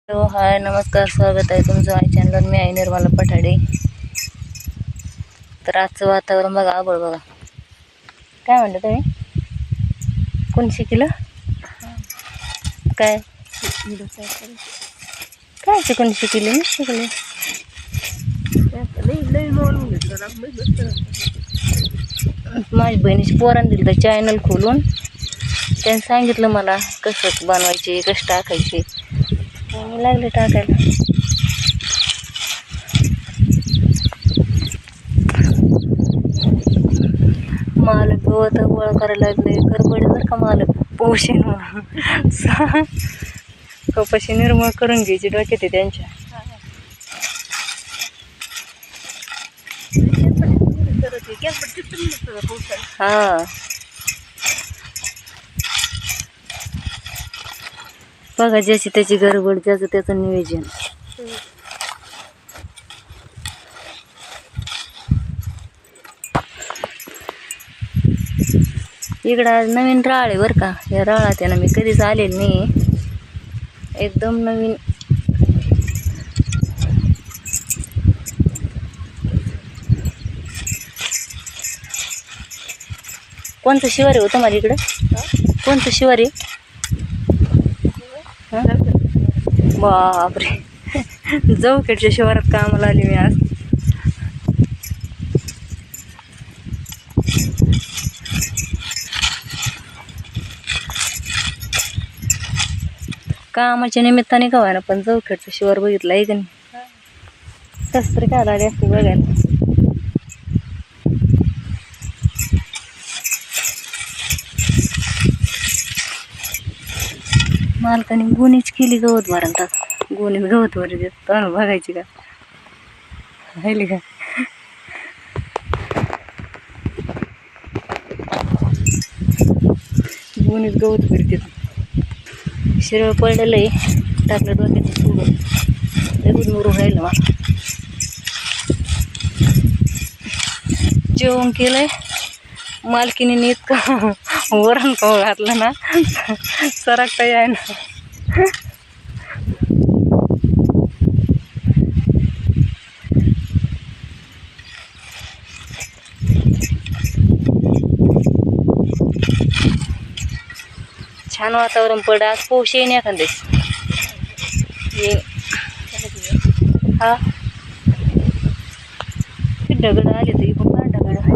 Hello hi नमस्कार, स्वागत आहे तुमचं माझ्या चॅनलवर. मी आहे निर्मला पठाडे. तर आजचं वातावरण बघा, आभाळ बघा. काय म्हणलं तुम्ही? कोण शिकलं काय काय कोणी शिकले? मी शिकले. माझ्या बहिणीची पोरांनी दिलं तर चॅनल खोलून त्यांनी सांगितलं मला कसं बनवायचे, कसं टाकायचे. मी लागले टाकायला. मालक गवत गोळा करायला लागले. गडबड बरं का मालक, पोषण म्हणून कपाशी निर्मळ करून घ्यायची डोक्यात आहे त्यांच्या. हा बघा, ज्याची त्याची गडबड, ज्याचं त्याचं नियोजन. इकडं आज नवीन राळ आहे बरं का. या राळात आहे ना, मी कधीच आलेली नाही, एकदम नवीन. कोणतं शिवारी होतं माझ्या इकडं? कोणतं शिवारी? बापरे, जवखेडच्या शिवारात कामाला आली मी आज. कामाच्या निमित्ताने का ना, पण जवखेडचं शिवार बघितलं आहे का नाही? तसं तरी काय आली असते बघायला. मालकाने गुणीच केली गवत भरणतात. गुणीच गवत भरी देत बघायची का राहिली का? गुणीच गवत भरते. शिरळ पडलेलं आहे, टाकलं डोक्यात सोडून लगून मुरून राहिलं. मला जेवण केलंय. मालकीने इतकं वरण खाऊ घातलं ना, सरकता याय ना. छान वातावरण पडलं आज. पाऊस येईन एखाद्याच येईन. हा दगड आले तर इकडून काय दगड आहे.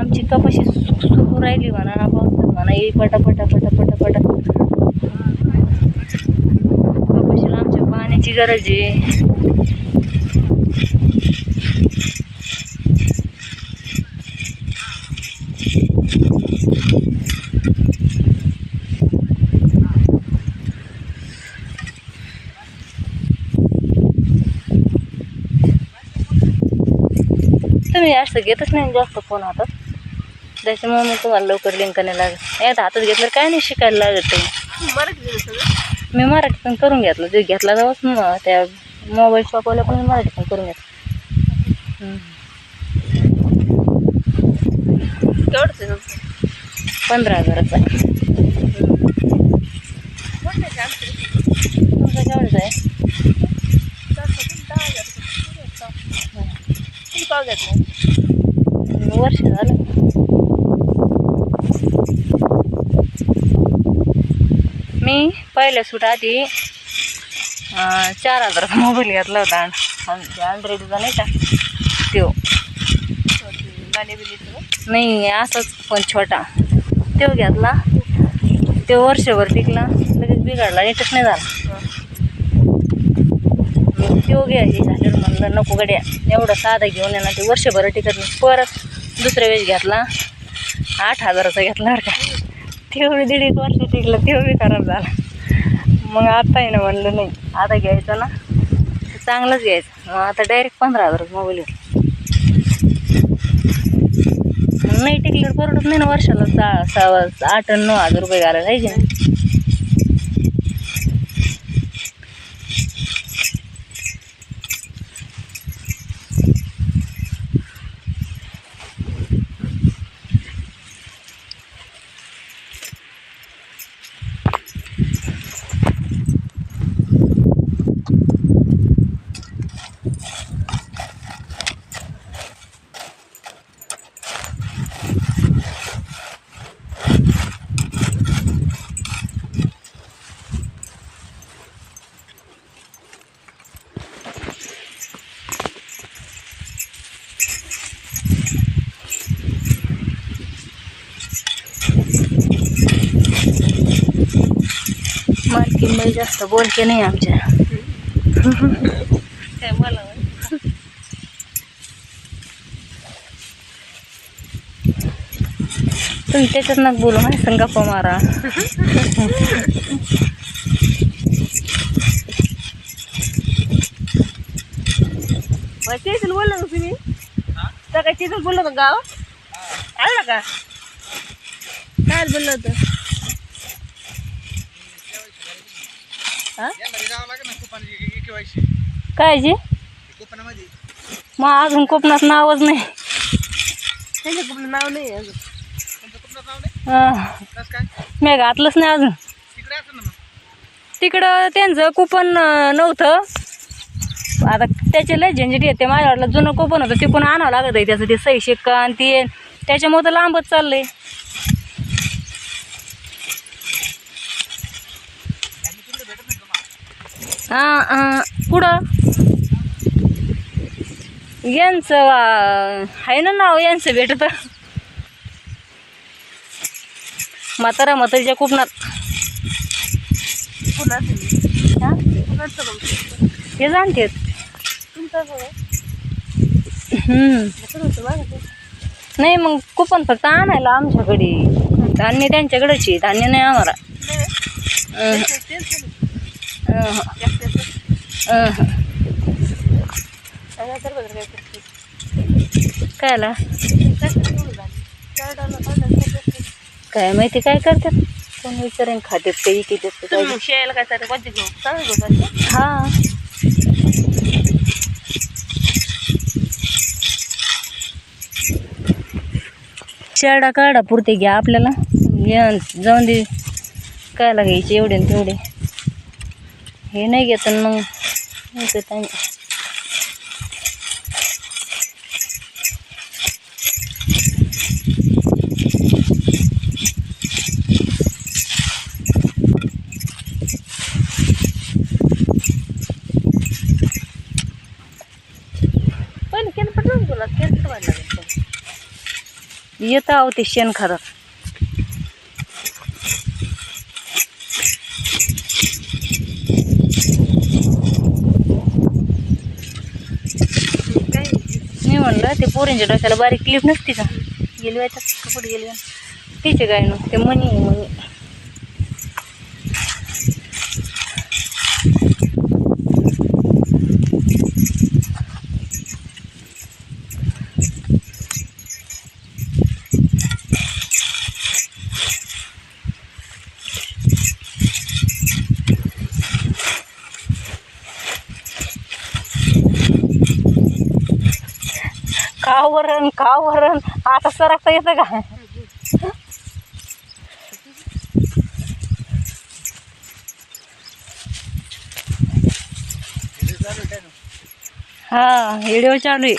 आमची कपाशी सुकू राहिली म्हणा, पावसात म्हणा, येई पटापटा पटापटा पटा. कपाशीला आमच्या पाण्याची गरज आहे. तुम्ही असं घेतच नाही जास्त फोन हातात, त्याच्यामुळे मी तुम्हाला लवकर लिंक नाही लागत. यात हातात घेतलं काय नाही शिकायला लागत. मी मराठी पण करून घेतलं, जे घेतला जावंच त्या मोबाईल शॉपवाल्या पण मराठी पण करून घेतलं. केवढं? 15,000चा आहे. तुमचं केवढंच आहे? वर्ष झालं. मी पहिल्या सूट आधी 4,000चा मोबाईल घेतला होता. अँड्रॉइडचा नाही का तो, नाही असंच पण छोटा, तो घेतला. तो वर्षभर टिकला, लगेच बिघडला, नीटच नाही झाला. तो घ्या हे झालं म्हणलं नको गड्या, एवढं साधा घेऊन येणार ते वर्षभर टिकत नाही. परत दुसऱ्या वेळेस घेतला, 8,000चा घेतला बरं का. तेवढी 1.5 वर्ष टिकला, तेवढी खराब झाला. मग आता आहे ना म्हणलं नाही, आता घ्यायचं ना चांगलंच घ्यायचं. मग आता डायरेक्ट 15,000चा मोबाईल घेतला. नाही टिकल्यावर परवडत नाही ना वर्षाला 8-9 हजार रुपये घालायला, आहे की नाही? मालकीन बाई जास्त बोलके नाही आमच्या. काय मला तुम्ही त्याच्यात नका बोलू माझ्या संग गप्पा मारा. तेच बोललो ना तुम्ही तर काय तिथून बोललो ना गाव आलं का काय बोललो होतं काय जी मग अजून कोकणात नावच नाही. त्यांच्या कुठलं नाव नाही अजून मी घातलंच नाही अजून. तिकडं त्यांचं कुपन नव्हतं. आता त्याचे लय झंझट येते. माझ्याकडलं जुनं कुपन होतं तिकडून आणावं लागत आहे त्याचं ते सही शिक्का आणि ते त्याच्यामुळं तर लांबच चाललंय. पुढं यांचं आहे ना नाव यांचं भेटत म्हातारा म्हातारीच्या कुपनात. हे जाणते नाही मग कुपन फक्त आणायला आमच्याकडे. धान्य त्यांच्याकडेच आहे, धान्य नाही आम्हाला. कायला काय माहिती काय करतात कोण विचारेन. खात्यात काही किती शेळ्याला काय चालतं कोणते घेऊ चांगलं घेऊ. हा शेरडा काढा पुरते घ्या आपल्याला. जाऊन दे कायला घ्यायचे एवढे न तेवढे. हे नाही घेत मग येतं आहो ते शेण खातात. मी म्हणलं ते पोरींच्या डोक्याला बारीक क्लिप नसती का गेली वाटत कपडे गेली तिचे काय ना ते मनी मनी. कावरण आता सरकता येतं का. हा व्हिडिओ चालू आहे.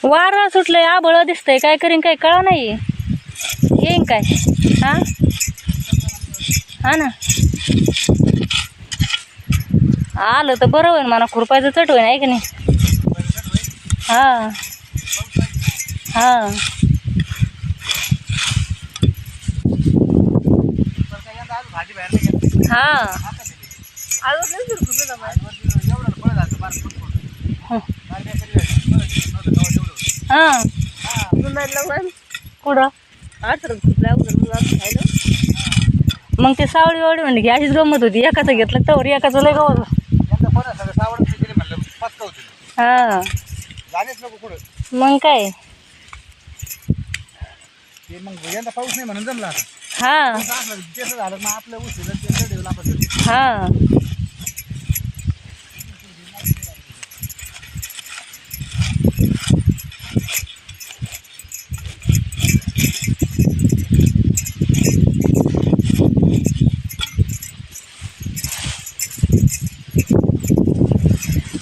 वारं सुटलंय आभळ दिसतंय काय करीन काय कळा नाही. येईन काय हा हा ना आलं तर बरं होईन म्हणा. खुरपायचं चट होईन आहे की नाही. हा हा हा हा कुठं मग ते सावळी वावडी म्हणली की अशीच गंमत होती. एकाचं घेतलं तर एकाचं लय गवत. हा मग काय पाऊस नाही म्हणून जमला. हा झालं मग आपल्या उशीर हा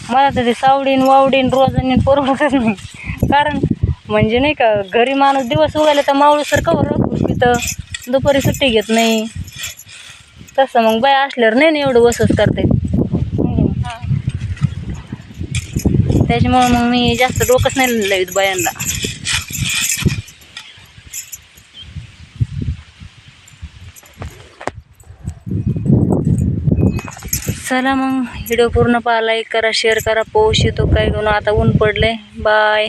मला तर ते सावडीन वावडीन रोजानीन परवडतच नाही. कारण म्हणजे नाही का घरी माणूस दिवस उगायला तर मावळीसारखं तिथं दुपारी सुट्टी घेत नाही. तसं मग बाय असल्यावर नाही ना एवढं वसच करता येत. त्याच्यामुळं मग मी जास्त डोकंच नाही लावित बायांना. चला मग व्हिडिओ पूर्ण पहा, लाईक करा, शेअर करा. पाऊस येतो काय करू, आता ऊन पडलंय. बाय.